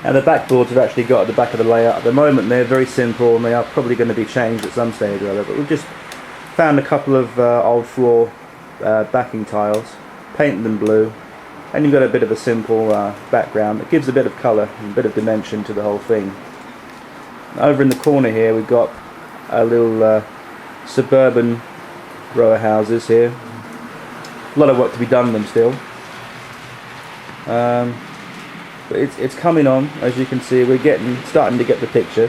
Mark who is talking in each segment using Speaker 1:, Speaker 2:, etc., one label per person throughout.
Speaker 1: And the backboards have actually got at the back of the layout. At the moment they're very simple and they are probably going to be changed at some stage or other, but we've just found a couple of old floor backing tiles, painted them blue, and you've got a bit of a simple background that gives a bit of colour and a bit of dimension to the whole thing. Over in the corner here we've got a little suburban row of houses here. A lot of work to be done on them still. But it's coming on, as you can see. We're starting to get the picture.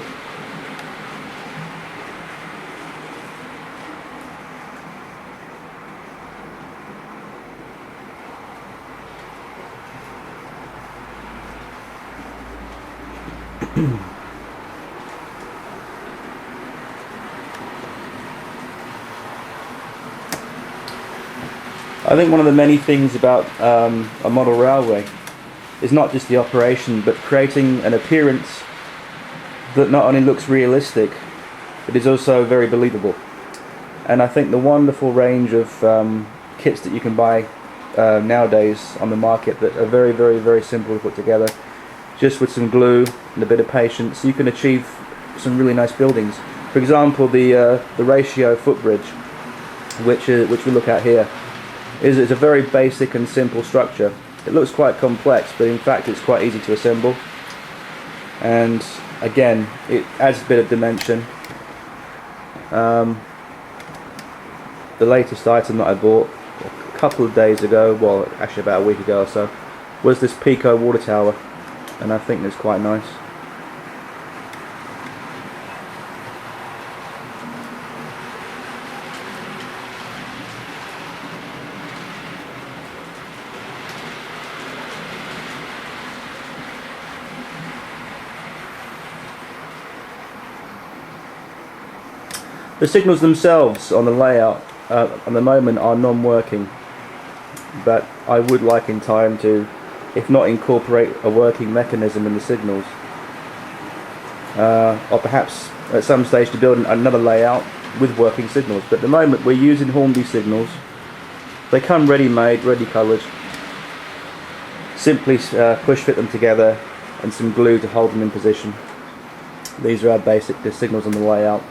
Speaker 1: I think one of the many things about a model railway is not just the operation, but creating an appearance that not only looks realistic, but is also very believable. And I think the wonderful range of kits that you can buy nowadays on the market that are very, very, very simple to put together, just with some glue and a bit of patience, you can achieve some really nice buildings. For example, the ratio footbridge, which we look at here, is a very basic and simple structure. It looks quite complex, but in fact it's quite easy to assemble. And again, it adds a bit of dimension. The latest item that I bought a couple of days ago, well actually about a week ago or so, was this Pico water tower, and I think it's quite nice. The signals themselves on the layout at the moment are non-working, but I would like in time to, if not incorporate a working mechanism in the signals, or perhaps at some stage to build another layout with working signals. But at the moment we're using Hornby signals. They come ready-made, ready-coloured. Simply push fit them together and some glue to hold them in position. These are our basic signals on the layout.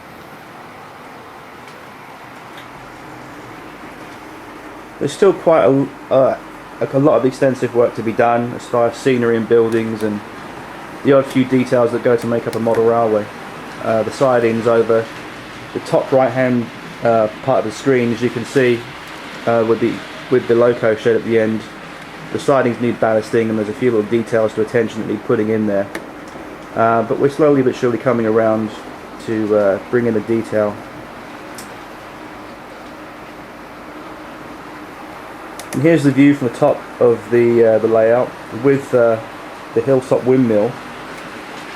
Speaker 1: There's still quite a lot of extensive work to be done as far as scenery and buildings and the odd few details that go to make up a model railway. The sidings over the top right hand part of the screen, as you can see, with the loco showed at the end, the sidings need ballasting and there's a few little details to attention that need putting in there. But we're slowly but surely coming around to bring in the detail. And here's the view from the top of the layout with the hilltop windmill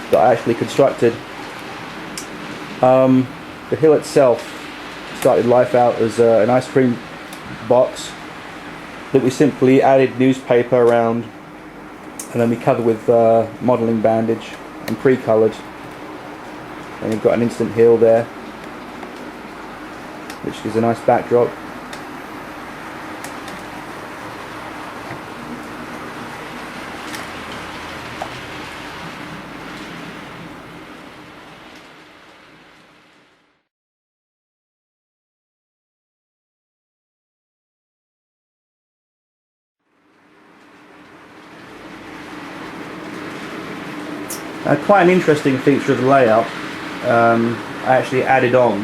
Speaker 1: that I actually constructed. The hill itself started life out as an ice cream box that we simply added newspaper around and then we covered with modelling bandage and pre-coloured. And you've got an instant hill there, which gives a nice backdrop. Quite an interesting feature of the layout, I actually added on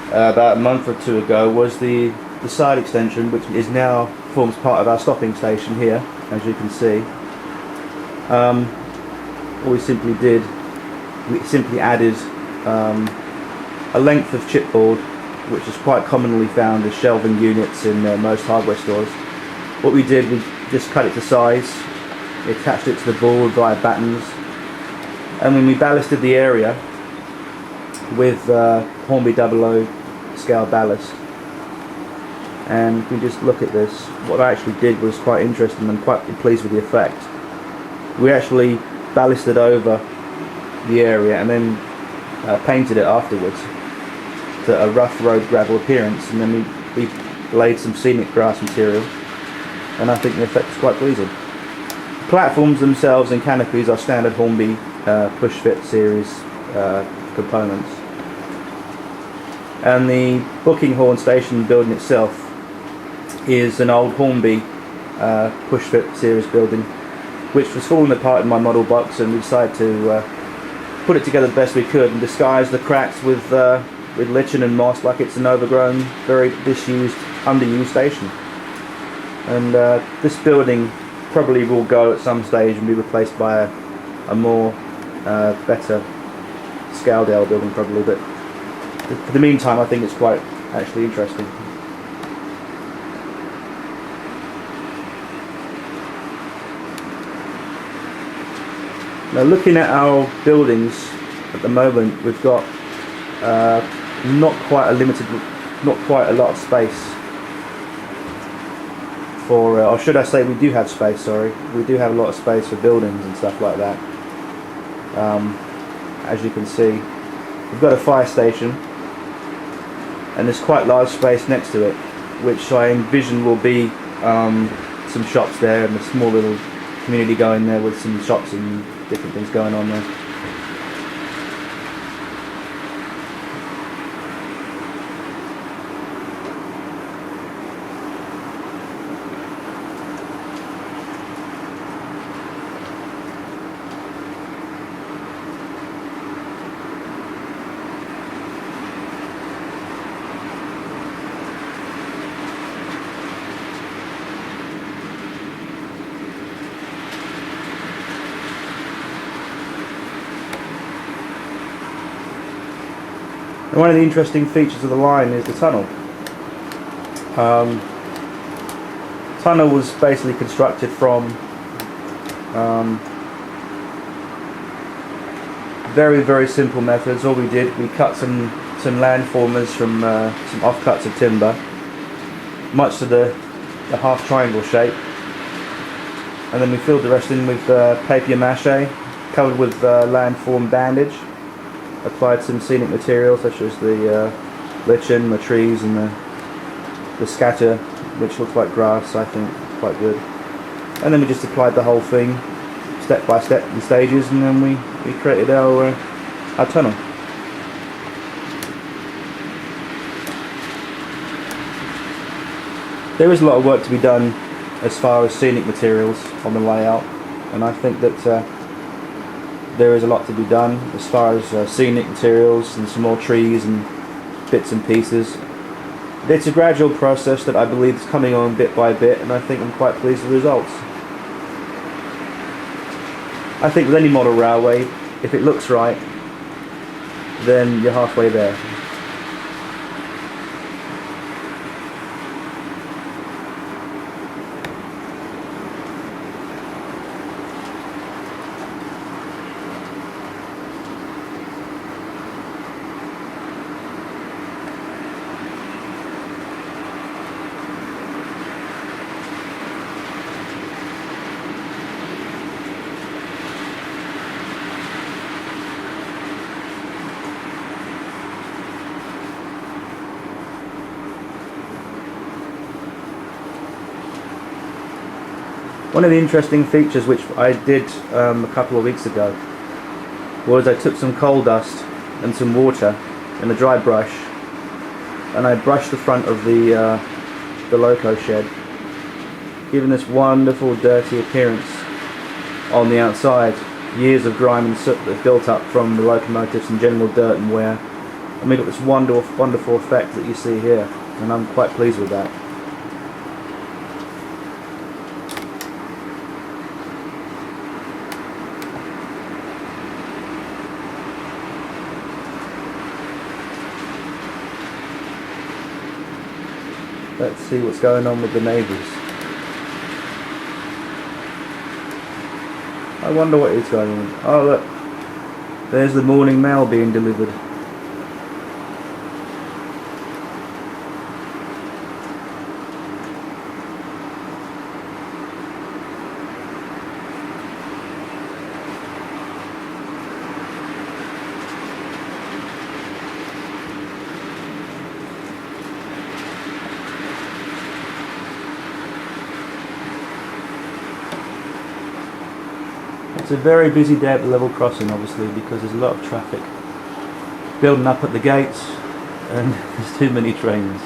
Speaker 1: about a month or two ago, was the side extension, which is now forms part of our stopping station here, as you can see. What we simply did, we simply added a length of chipboard, which is quite commonly found as shelving units in most hardware stores. What we did, we just cut it to size, attached it to the board via battens, and when we ballasted the area with Hornby 00 scale ballast. And you can just look at this. What I actually did was quite interesting and quite pleased with the effect. We actually ballasted over the area and then painted it afterwards to a rough road gravel appearance, and then we laid some scenic grass material, and I think the effect is quite pleasing. platforms themselves and canopies are standard Hornby push fit series components, and the booking horn station building itself is an old Hornby push fit series building, which was falling apart in my model box, and we decided to put it together the best we could and disguise the cracks with lichen and moss like it's an overgrown, very disused, underused station. And this building probably will go at some stage and be replaced by a more better scaledale building probably, but for the meantime I think it's quite actually interesting. Now, looking at our buildings at the moment, we've got not quite a lot of space for, or should I say we do have space, sorry. We do have a lot of space for buildings and stuff like that. As you can see, we've got a fire station, and there's quite large space next to it, which I envision will be some shops there and a small little community going there with some shops and different things going on there. And one of the interesting features of the line is the tunnel. Tunnel was basically constructed from very simple methods. All we did, we cut some landformers from some offcuts of timber, much to the half triangle shape, and then we filled the rest in with papier-mâché, covered with landform bandage. Applied some scenic materials such as the lichen, the trees, and the scatter, which looks like grass, I think, quite good. And then we just applied the whole thing step by step in stages, and then we created our tunnel. There is a lot of work to be done as far as scenic materials on the layout, and I think that there is a lot to be done as far as scenic materials and some more trees and bits and pieces. It's a gradual process that I believe is coming on bit by bit, and I think I'm quite pleased with the results. I think with any model railway, if it looks right, then you're halfway there. One of the interesting features which I did a couple of weeks ago was I took some coal dust and some water and a dry brush, and I brushed the front of the loco shed, giving this wonderful dirty appearance on the outside. Years of grime and soot that built up from the locomotives and general dirt and wear, and we got this wonderful effect that you see here, and I'm quite pleased with that. Let's see what's going on with the neighbours. I wonder what is going on. Oh look, there's the morning mail being delivered. It's a very busy day at the level crossing, obviously, because there's a lot of traffic building up at the gates and there's too many trains.